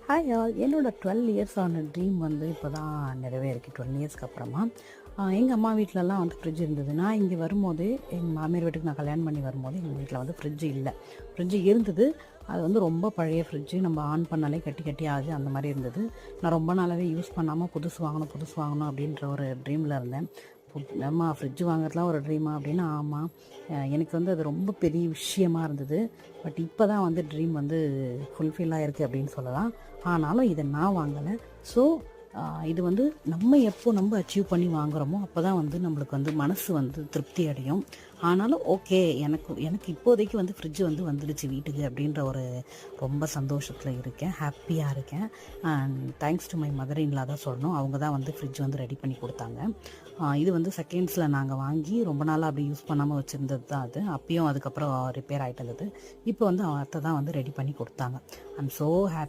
Hi all. என்னோட 12 years ஆன dream வந்து இப்போ தான் நிறைவேறிருக்கு. 12 இயர்ஸ்க்கு அப்புறமா எங்கள் அம்மா வீட்டிலலாம் வந்து ஃப்ரிட்ஜ் இருந்தது. நான் இங்கே வரும்போது எங்கள் மாமியார் வீட்டுக்கு நான் கல்யாணம் பண்ணி வரும்போது எங்கள் வீட்டில் வந்து ஃப்ரிட்ஜ் இல்லை. ஃப்ரிட்ஜ் இருந்தது. அது வந்து ரொம்ப பழைய ஃப்ரிட்ஜு. நம்ம ஆன் பண்ணாலே கட்டி கட்டி ஆகுது, அந்த மாதிரி இருந்தது. நான் ரொம்ப நாளாகவே யூஸ் பண்ணாமல் புதுசு வாங்கணும் அப்படின்ற ஒரு ட்ரீமில் இருந்தேன். அம்மா ஃப்ரிட்ஜ் வாங்குறதுலாம் ஒரு ட்ரீமா அப்படின்னு. ஆமாம், எனக்கு வந்து அது ரொம்ப பெரிய விஷயமா இருந்தது. பட் இப்போ தான் வந்து ட்ரீம் வந்து ஃபுல்ஃபில் ஆகிருக்கு அப்படின்னு சொல்லலாம். ஆனாலும் இதை நான் வாங்கலை. ஸோ இது வந்து நம்ம அச்சீவ் பண்ணி வாங்குகிறோமோ அப்போ தான் வந்து நம்மளுக்கு வந்து மனசு வந்து திருப்தி அடையும். ஆனாலும் ஓகே, எனக்கு இப்போதைக்கு வந்து ஃப்ரிட்ஜ் வந்து வந்துடுச்சு வீட்டுக்கு அப்படின்ற ஒரு ரொம்ப சந்தோஷத்தில் இருக்கேன், ஹாப்பியாக இருக்கேன். And thanks to my mother in law தான் சொல்லணும். அவங்க தான் வந்து ஃப்ரிட்ஜ் வந்து ரெடி பண்ணி கொடுத்தாங்க. இது வந்து செகண்ட்ஸில் நாங்கள் வாங்கி ரொம்ப நாளாக அப்படி யூஸ் பண்ணாமல் வச்சுருந்தது தான் அது. அப்பயும் அதுக்கப்புறம் ரிப்பேர் ஆகிட்டு இருந்தது. இப்போ வந்து அத்தை தான் வந்து ரெடி பண்ணி கொடுத்தாங்க. I'm so happy.